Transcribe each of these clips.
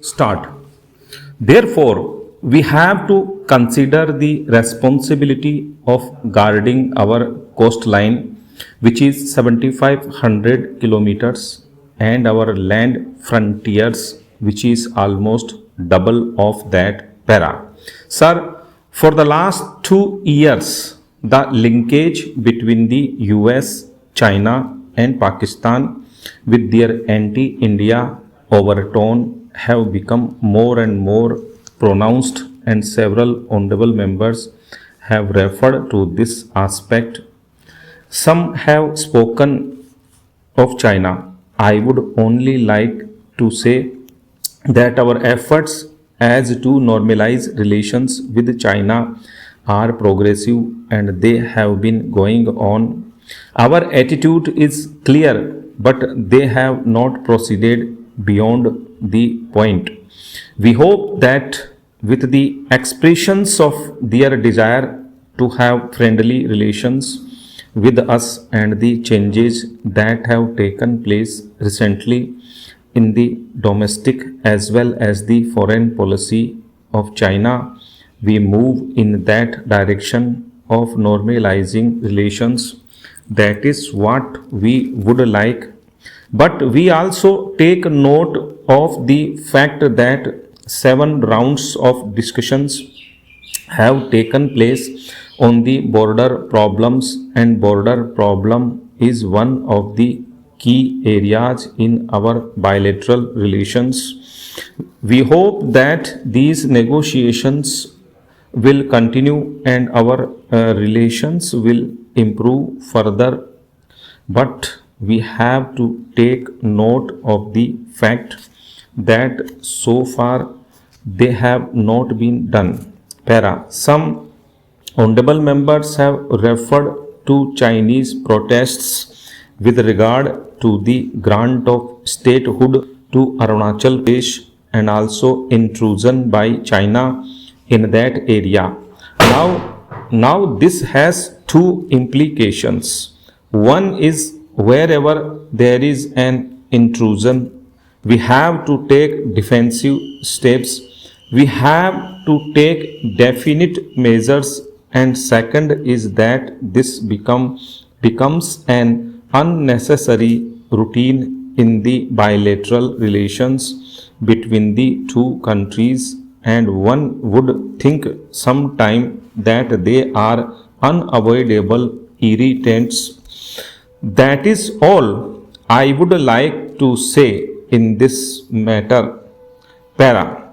start. Therefore, we have to consider the responsibility of guarding our coastline, which is 7,500 kilometers, and our land frontiers, which is almost double of that para. Sir, for the last 2 years, the linkage between the US, China, and Pakistan with their anti India overtone have become more and more pronounced, and several honorable members have referred to this aspect. Some have spoken of China. I would only like to say that our efforts as to normalize relations with China are progressive and they have been going on. Our attitude is clear, but they have not proceeded beyond the point. We hope that with the expressions of their desire to have friendly relations with us and the changes that have taken place recently in the domestic as well as the foreign policy of China, we move in that direction of normalizing relations. That is what we would like. But we also take note of the fact that 7 rounds of discussions have taken place on the border problems, and border problem is one of the key areas in our bilateral relations. We hope that these negotiations will continue and our relations will improve further, but we have to take note of the fact that so far they have not been done. Para. Some honorable members have referred to Chinese protests with regard to the grant of statehood to Arunachal Pradesh and also intrusion by China in that area. Now this has two implications. One is wherever there is an intrusion, we have to take defensive steps. We have to take definite measures. And second is that this becomes an unnecessary routine in the bilateral relations between the two countries, and one would think sometime that they are unavoidable irritants. That is all I would like to say in this matter. Para.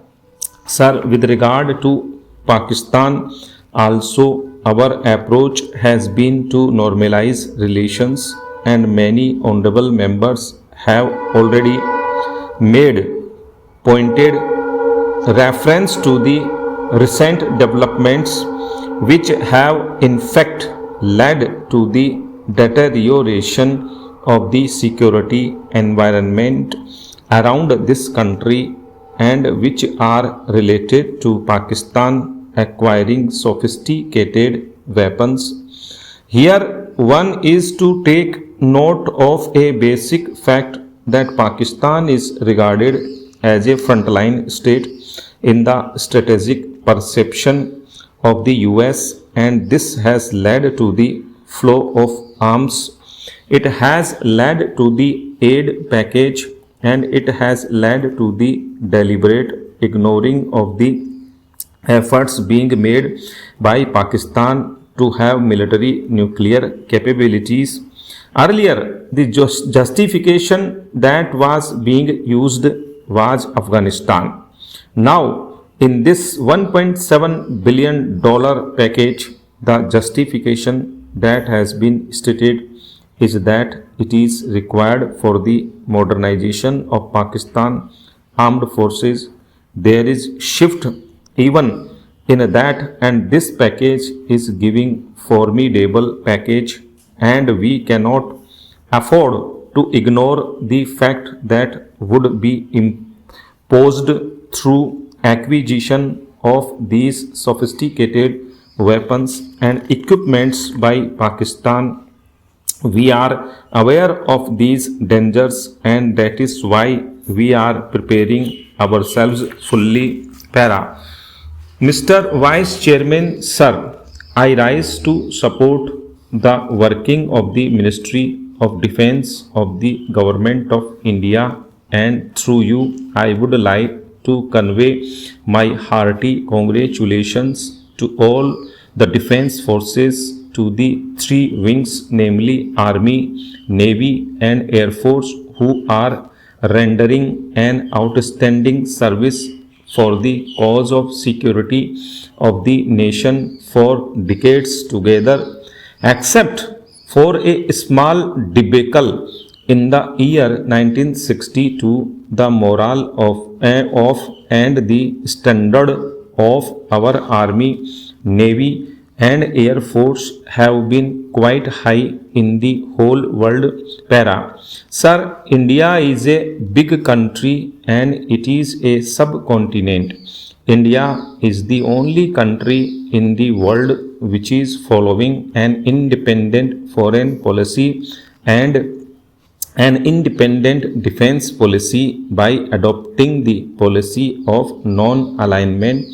Sir, with regard to Pakistan, also our approach has been to normalize relations, and many honorable members have already made pointed reference to the recent developments which have in fact led to the deterioration of the security environment around this country and which are related to Pakistan acquiring sophisticated weapons. Here one is to take note of a basic fact that Pakistan is regarded as a frontline state in the strategic perception of the US, and this has led to the flow of arms. It has led to the aid package, and it has led to the deliberate ignoring of the efforts being made by Pakistan to have military nuclear capabilities. Earlier, the justification that was being used was Afghanistan. Now, in this $1.7 billion package, the justification that has been stated is that it is required for the modernization of Pakistan armed forces. There is shift even in that, and this package is giving formidable package, and we cannot afford to ignore the fact that would be imposed through acquisition of these sophisticated weapons and equipments by Pakistan. We are aware of these dangers, and that is why we are preparing ourselves fully. Para. Mr. Vice Chairman, Sir, I rise to support the working of the Ministry of Defence of the Government of India, and through you I would like to convey my hearty congratulations to all the defence forces, to the three wings, namely Army, Navy and Air Force, who are rendering an outstanding service for the cause of security of the nation for decades together, except for a small debacle in the year 1962. The morale of and the standard of our Army, Navy and Air Force have been quite high in the whole world. Para. Sir, India is a big country and it is a subcontinent. India is the only country in the world which is following an independent foreign policy and an independent defense policy by adopting the policy of non-alignment.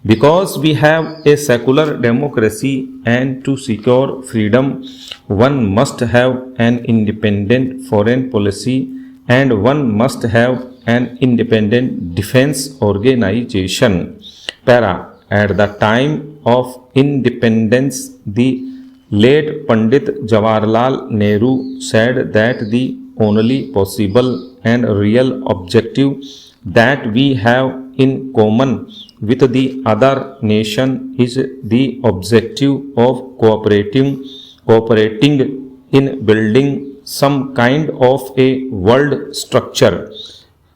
Because we have a secular democracy, and to secure freedom one must have an independent foreign policy and one must have an independent defense organization. Para. At the time of independence, the late Pandit Jawaharlal Nehru said that the only possible and real objective that we have in common with the other nation is the objective of cooperating in building some kind of a world structure.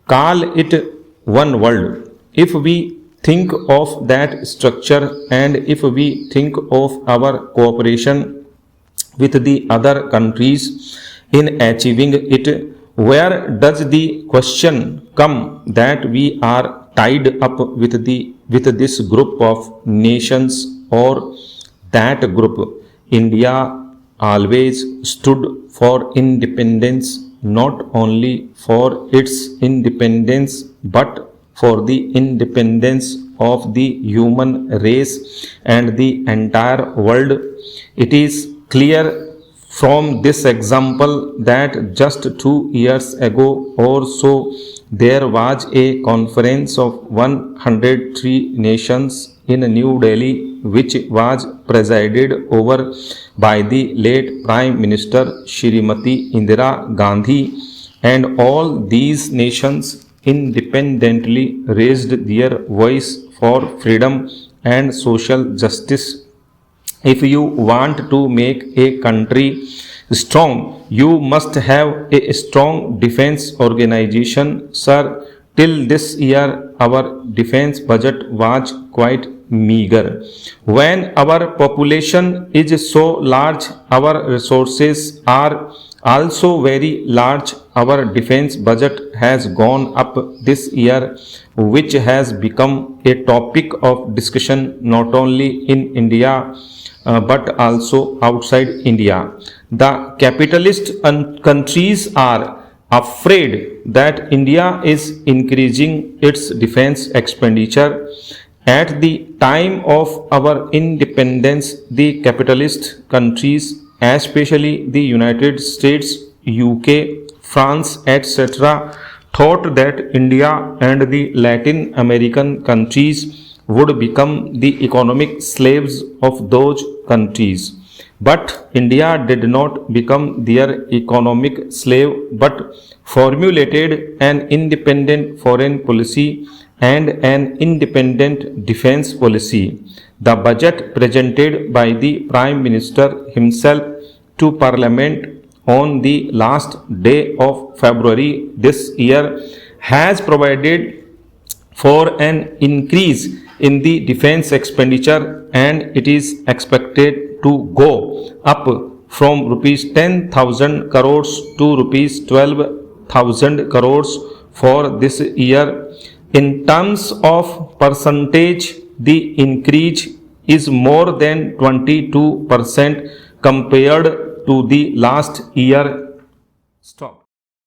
Call it one world. If we think of that structure and if we think of our cooperation with the other countries in achieving it, where does the question come that we are tied up with this group of nations or that group? India always stood for independence, not only for its independence but for the independence of the human race and the entire world. It is clear from this example that just 2 years ago or so there was a conference of 103 nations in New Delhi, which was presided over by the late Prime Minister Shrimati Indira Gandhi, and all these nations independently raised their voice for freedom and social justice. If you want to make a country strong, you must have a strong defense organization. Sir, till this year our defense budget was quite meager. When our population is so large, our resources are also very large. Our defense budget has gone up this year, which has become a topic of discussion not only in India but also outside India. The capitalist countries are afraid that India is increasing its defense expenditure. At the time of our independence, the capitalist countries, especially the United States, UK, France, etc., thought that India and the Latin American countries would become the economic slaves of those countries. But India did not become their economic slave but formulated an independent foreign policy and an independent defense policy. The budget presented by the Prime Minister himself to Parliament on the last day of February this year has provided for an increase in the defense expenditure, and it is expected to go up from rupees 10,000 crores to rupees 12,000 crores for this year. In terms of percentage, the increase is more than 22% compared to the last year. Stop.